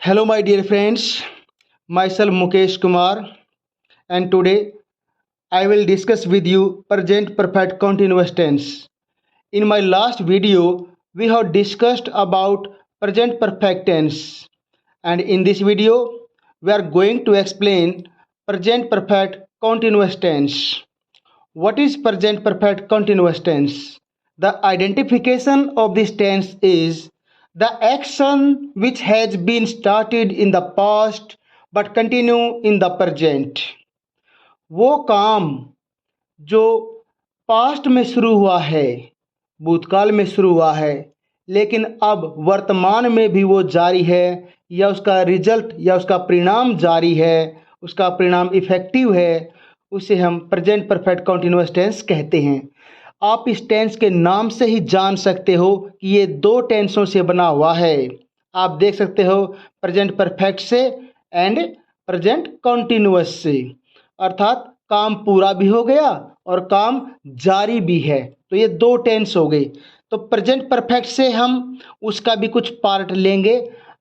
Hello, my dear friends. Myself Mukesh Kumar, and today I will discuss with you present perfect continuous tense. In my last video, we have discussed about present perfect tense, and in this video, we are going to explain present perfect continuous tense. What is present perfect continuous tense? The identification of this tense is the action which has been started in the past but continue in the present. वो काम जो past में शुरू हुआ है, भूतकाल में शुरू हुआ है, लेकिन अब वर्तमान में भी वो जारी है, या उसका रिजल्ट या उसका परिणाम जारी है, उसका परिणाम इफेक्टिव है, उसे हम प्रेजेंट परफेक्ट कंटिन्यूअस टेंस कहते हैं। आप इस टेंस के नाम से ही जान सकते हो कि ये दो टेंसों से बना हुआ है। आप देख सकते हो प्रेजेंट परफेक्ट से एंड प्रेजेंट कंटिन्यूअस से, अर्थात काम पूरा भी हो गया और काम जारी भी है। तो ये दो टेंस हो गई। तो प्रेजेंट परफेक्ट से हम उसका भी कुछ पार्ट लेंगे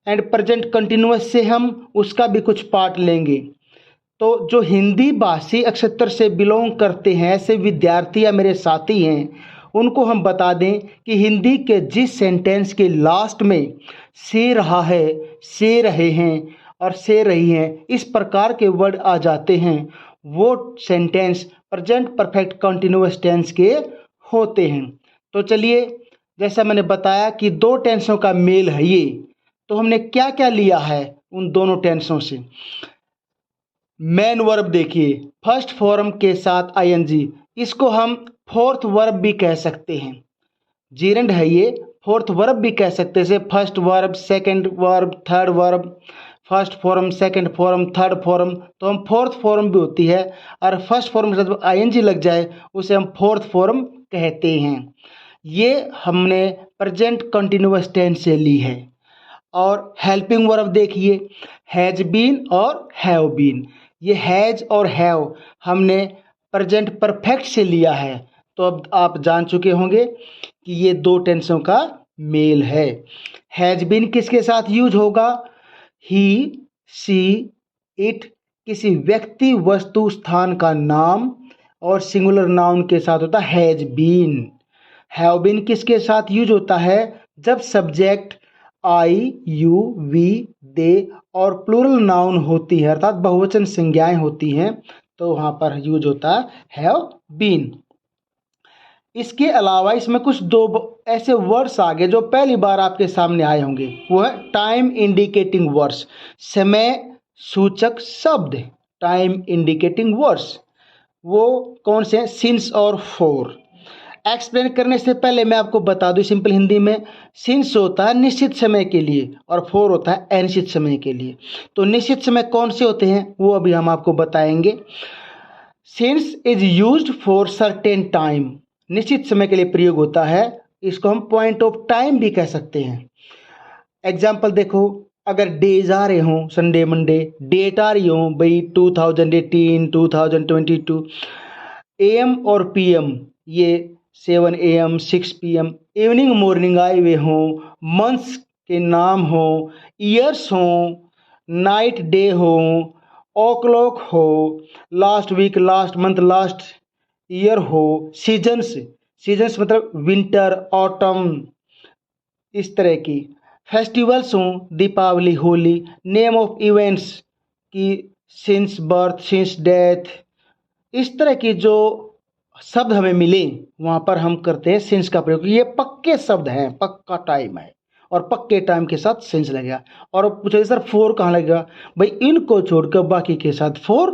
एंड प्रेजेंट कंटिन्यूअस से हम उसका भी कुछ पार्ट लेंगे। तो जो हिंदी भाषी अक्षर से बिलोंग करते हैं, ऐसे विद्यार्थी या मेरे साथी हैं, उनको हम बता दें कि हिंदी के जिस सेंटेंस के लास्ट में से रहा है, से रहे हैं और से रही हैं, इस प्रकार के वर्ड आ जाते हैं, वो sentence present perfect continuous tense के होते हैं। तो चलिए, जैसा मैंने बताया कि दो टेंसों का मेल है ये, तो हमने क्या क्या लिया है उन दोनों टेंसों से। मेन वर्ब देखिए, फर्स्ट फॉर्म के साथ आईएनजी, इसको हम फोर्थ वर्ब भी कह सकते हैं। जीरेंड है ये, फोर्थ वर्ब भी कह सकते हैं, जैसे first verb, second verb, third verb, first form, second form, third form, तो हम फोर्थ फॉर्म भी होती है। और फर्स्ट फॉर्म के साथ आईएनजी लग जाए उसे हम फोर्थ फॉर्म कहते हैं। ये हमने प्रेजेंट कंटिन्यूअस टेंस से ली है। और हेल्पिंग वर्ब देखिए, हैज बीन और हैव बीन, ये हैज और हैव हमने प्रेजेंट परफेक्ट से लिया है। तो अब आप जान चुके होंगे कि ये दो टेंसों का मेल है। हैज बीन किसके साथ यूज होगा? ही, सी, इट, किसी व्यक्ति, वस्तु, स्थान का नाम और सिंगुलर नाउन के साथ होता है हैज बीन। हैव बीन किसके साथ यूज होता है? जब सब्जेक्ट आई, यू, वी, दे और प्लूरल नाउन होती है, अर्थात बहुवचन संज्ञाएं होती हैं, तो वहां पर यूज होता है हैव बीन। इसके अलावा इसमें कुछ दो ऐसे वर्ड्स आ गए जो पहली बार आपके सामने आए होंगे, वो है टाइम इंडिकेटिंग वर्ड्स, समय सूचक शब्द। टाइम इंडिकेटिंग वर्ड्स वो कौन से हैं? सिंस और फॉर। एक्सप्लेन करने से पहले मैं आपको बता दूं सिंपल हिंदी में, सिंस होता है निश्चित समय के लिए और फॉर होता है अनिश्चित समय के लिए। तो निश्चित समय कौन से होते हैं वो अभी हम आपको बताएंगे। Since is used for certain time, निश्चित समय के लिए प्रयोग होता है। इसको हम पॉइंट ऑफ टाइम भी कह सकते हैं। एग्जाम्पल देखो, अगर डेज आ रहे हों, संडे, मंडे, डेट आ रही हो भाई 2018, 2022, एम और पीएम, ये 7 AM, 6 PM, इवनिंग मॉर्निंग आए हुए हों, मंथ्स के नाम हों, ईयर्स हों, नाइट डे हों, ओक्लॉक हो, last week, last month, last year हो, सीजन्स, सीजन्स मतलब विंटर, ऑटम, इस तरह की, फेस्टिवल्स हों, Deepawali, Holi, name of events की सिंस बर्थ, सिंस डेथ, इस तरह की जो शब्द हमें मिले वहाँ पर हम करते हैं सिंस का प्रयोग। ये पक्के शब्द हैं, पक्का टाइम है और पक्के टाइम के साथ सिंस लगेगा। और पूछे सर फोर कहाँ लगेगा? भाई इनको छोड़कर बाकी के साथ फोर।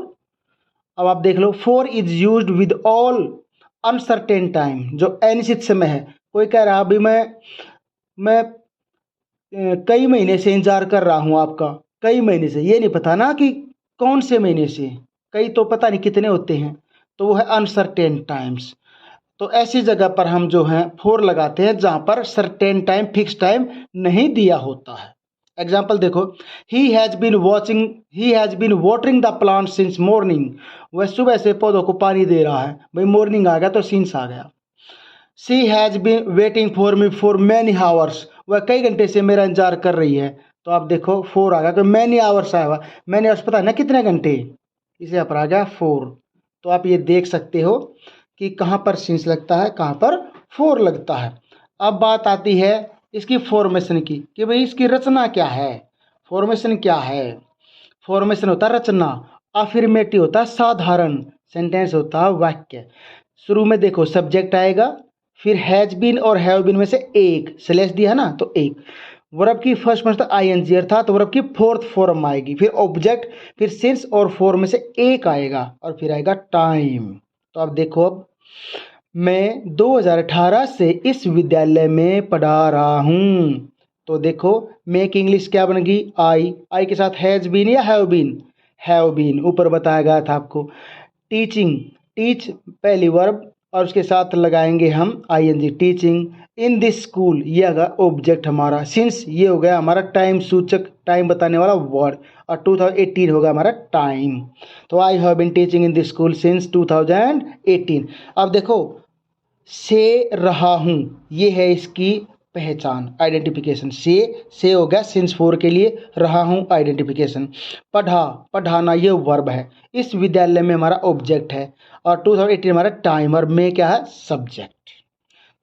अब आप देख लो, for is used with all uncertain time, जो अनिश्चित समय है। कोई कह रहा अभी मैं कई महीने से इंतजार कर रहा हूँ आपका, कई महीने से, ये नहीं पता ना कि कौन से महीने से, कई तो पता नहीं कितने होते हैं, तो वो है अनसर्टेन टाइम्स। तो ऐसी जगह पर हम जो है फोर लगाते हैं जहाँ पर सर्टेन टाइम, फिक्स टाइम नहीं दिया होता है। एग्जाम्पल देखो, he has been watering the plant since morning, वह सुबह से पौधों को पानी दे रहा है। भाई मॉर्निंग आ गया तो सिंस आ गया। She has been waiting for me for many hours, वह कई घंटे से मेरा इंतजार कर रही है, तो आप देखो 4 आ गया, तो मैनी आवर्स आया हुआ, मैनी आवर्स पता है ना कितने घंटे, इसे यहाँ पर आ गया 4। तो आप ये देख सकते हो कि कहाँ पर सिंस लगता है, कहाँ पर 4 लगता है। अब बात आती है इसकी फॉर्मेशन की, कि भाई इसकी रचना क्या है। फॉर्मेशन क्या है? फॉर्मेशन होता है रचना, अफर्मेटिव होता है साधारण, सेंटेंस होता है वाक्य। शुरू में देखो सब्जेक्ट आएगा, फिर हैज बीन और हैव बीन में से एक स्लैश दिया है ना, तो एक वर्ब की फर्स्ट फॉर्म आईएनजी अर्थात वर्ब की फोर्थ फॉर्म आएगी, फिर ऑब्जेक्ट, फिर सिंस और फॉर में से एक आएगा और फिर आएगा टाइम। तो आप देखो, अब मैं 2018 से इस विद्यालय में पढ़ा रहा हूँ। तो देखो मैं की इंग्लिश क्या बन गई, आई के साथ हैज बीन या हैव बीन, हैव बीन ऊपर बताया गया था आपको। टीचिंग, टीच पहली वर्ब और उसके साथ लगाएंगे हम ING, teaching in this school, ये होगा ऑब्जेक्ट हमारा। सिंस ये हो गया हमारा टाइम सूचक, टाइम बताने वाला वर्ड, और 2018 होगा हमारा टाइम। तो I have been teaching in this school since 2018। अब देखो से रहा हूँ, ये है इसकी पहचान, आइडेंटिफिकेशन। से हो गया सिंस 4 के लिए, रहा हूँ आइडेंटिफिकेशन। पढ़ा, पढ़ाना ये वर्ब है, इस विद्यालय में हमारा ऑब्जेक्ट है, और 2018 हमारा टाइम, और मैं क्या है, सब्जेक्ट।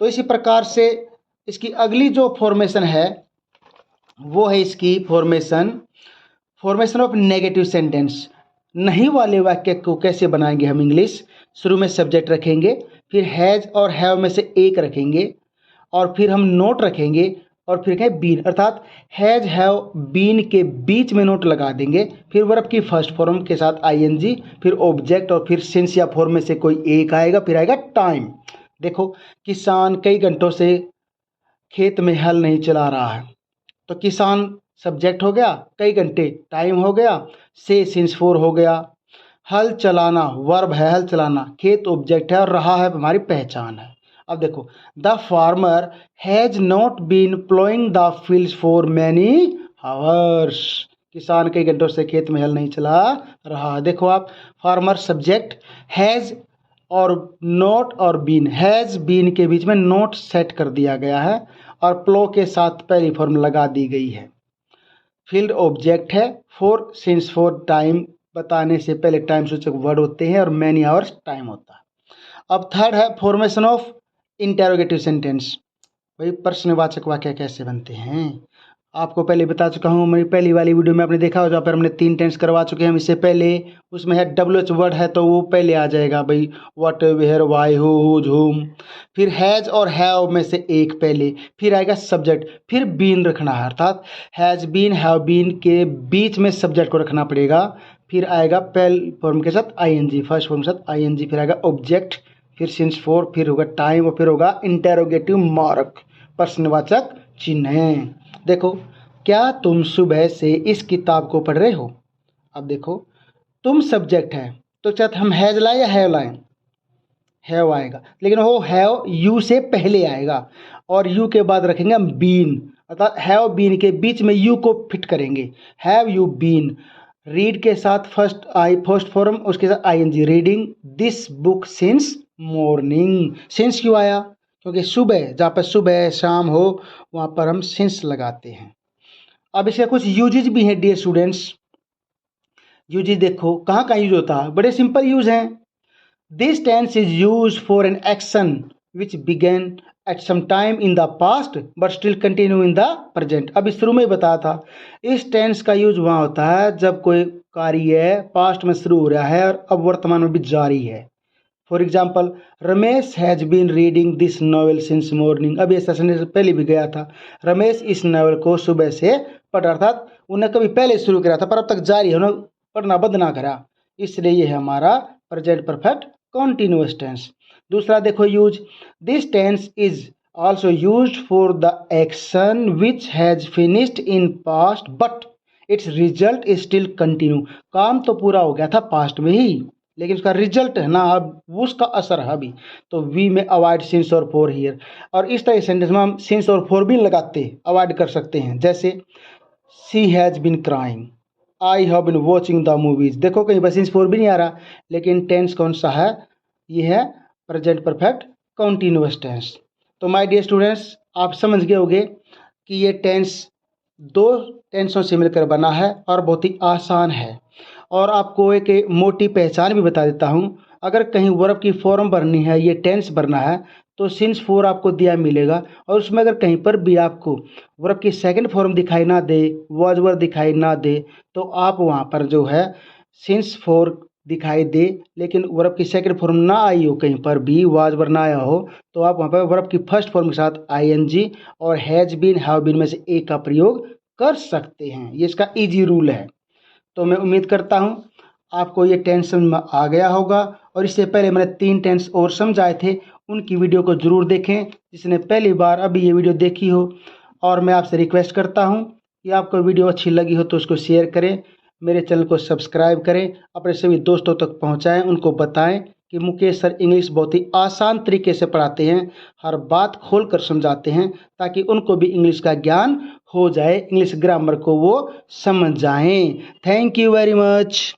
तो इसी प्रकार से इसकी अगली जो फॉर्मेशन है वो है इसकी फॉर्मेशन ऑफ नेगेटिव सेंटेंस। नहीं वाले वाक्य को कैसे बनाएंगे हम इंग्लिश, शुरू में सब्जेक्ट रखेंगे, फिर हैज और हैव में से एक रखेंगे, और फिर हम नोट रखेंगे, और फिर कहें बीन, अर्थात हैज हैव बीन के बीच में नोट लगा देंगे, फिर वर्ब की फर्स्ट फॉर्म के साथ आईएनजी, फिर ऑब्जेक्ट, और फिर सिंस या फॉर्म में से कोई एक आएगा, फिर आएगा टाइम। देखो किसान कई घंटों से खेत में हल नहीं चला रहा है, तो किसान सब्जेक्ट हो गया, कई घंटे टाइम हो गया, से सिंस 4 हो गया, हल चलाना वर्ब है, हल चलाना, खेत ऑब्जेक्ट है, और रहा है हमारी पहचान है। अब देखो the farmer has not been ploughing the fields for many hours, किसान कई घंटों से खेत में हल नहीं चला रहा। देखो आप, फार्मर सब्जेक्ट, हैज और नोट और बीन, हैज बीन के बीच में नोट सेट कर दिया गया है, और प्लो के साथ पहली फॉर्म लगा दी गई है। फील्ड ऑब्जेक्ट है, फोर सिंस फोर टाइम बताने से पहले टाइम सूचक वर्ड होते हैं, और मैनी आवर्स टाइम होता है। अब थर्ड है फॉर्मेशन ऑफ इंटेरोगेटिव सेंटेंस। भाई प्रश्नवाचक वाक्य कैसे बनते हैं, आपको पहले बता चुका हूँ, मेरी पहली वाली वीडियो में आपने देखा हो, जहाँ पर हमने 3 टेंस करवा चुके हैं हम इससे पहले। उसमें है WH वर्ड है तो वो पहले आ जाएगा भाई, व्हाट, वेयर, वाई, हुज, हुम। फिर हैज और हैव में से एक पहले, फिर आएगा सब्जेक्ट, फिर बीन रखना है, अर्थात हैज बीन हैव बीन के बीच में सब्जेक्ट को रखना पड़ेगा। फिर आएगा पहले फॉर्म के साथ आईएनजी, फर्स्ट फॉर्म के साथ आईएनजी, फिर आएगा ऑब्जेक्ट, फिर सिंस 4, फिर होगा टाइम, और फिर होगा इंटेरोगेटिव मार्क, प्रश्नवाचक चिन्ह। देखो क्या तुम सुबह से इस किताब को पढ़ रहे हो। अब देखो तुम सब्जेक्ट है, तो चाहे हम हैज लाए या हैव लाएं, हैव आएगा, लेकिन वो हैव यू से पहले आएगा, और यू के बाद रखेंगे हम बीन, अर्थात हैव बीन के बीच में यू को फिट करेंगे, हैव यू बीन। रीड के साथ फर्स्ट फॉर्म, उसके साथ ING, reading this book since morning. Since क्यों आया, क्योंकि सुबह, जहाँ पर सुबह शाम हो वहाँ पर हम सिंस लगाते हैं। अब इसके कुछ यूजेज भी हैं डियर स्टूडेंट्स। यूजेज देखो कहाँ कहाँ यूज होता है, बड़े सिंपल यूज हैं। This tense is use for an action which began at some time in the past but still continue in the present. अब इस शुरू में ही बताया था, इस टेंस का यूज वहाँ होता है जब कोई कार्य पास्ट में शुरू हो रहा है और अब वर्तमान में भी जारी है। For example, Ramesh has been reading this novel since morning. अब ये सेशन से पहले भी गया था, रमेश इस नॉवेल को सुबह से पढ़, अर्थात उन्हें कभी पहले शुरू किया था पर अब तक जारी है, उन्हें पढ़ना बंद ना करा, इसलिए ये है हमारा प्रेजेंट परफेक्ट कॉन्टिन्यूअस टेंस। दूसरा देखो use, this tense is also used for the action which has finished in past but its result is still continue. काम तो पूरा हो गया था पास्ट में ही, लेकिन उसका रिजल्ट है ना, अब उसका असर है अभी, तो वी में अवॉइड सिंस और फोर हियर। और इस तरह सेंटेंस में हम सिंस और फोर भी लगाते अवॉइड कर सकते हैं, जैसे she has been crying, I have been watching the movies. देखो कहीं पर सिंस फोर भी नहीं आ रहा, लेकिन टेंस कौन सा है, ये है प्रेजेंट परफेक्ट कॉन्टिन्यूअस टेंस। तो माय डियर स्टूडेंट्स, आप समझ गए होंगे कि ये टेंस दो टेंसों से मिलकर बना है और बहुत ही आसान है। और आपको एक मोटी पहचान भी बता देता हूँ। अगर कहीं वर्ब की फॉर्म भरनी है, ये टेंस भरना है, तो सिंस फोर आपको दिया मिलेगा। और उसमें अगर कहीं पर भी आपको वर्ब की सेकंड फॉर्म दिखाई ना दे, वाज वर दिखाई ना दे, तो आप वहाँ पर जो है सिंस फोर दिखाई दे, लेकिन वर्ब की सेकंड फॉर्म ना आई हो, कहीं पर भी वाज वर ना आया हो, तो आप वहाँ पर वर्ब की फर्स्ट फॉर्म के साथ आईएनजी और हैज बीन, हैव बीन में से एक का प्रयोग कर सकते हैं। ये इसका इजी रूल है। तो मैं उम्मीद करता हूँ आपको ये टेंस समझ में आ गया होगा। और इससे पहले मैंने 3 टेंस और समझाए थे, उनकी वीडियो को ज़रूर देखें जिसने पहली बार अभी ये वीडियो देखी हो। और मैं आपसे रिक्वेस्ट करता हूँ कि आपको वीडियो अच्छी लगी हो तो उसको शेयर करें, मेरे चैनल को सब्सक्राइब करें, अपने सभी दोस्तों तक पहुँचाएँ, उनको बताएँ कि मुकेश सर इंग्लिश बहुत ही आसान तरीके से पढ़ाते हैं, हर बात खोल कर समझाते हैं, ताकि उनको भी इंग्लिश का ज्ञान हो जाए, इंग्लिश ग्रामर को वो समझ जाएं। Thank you very much.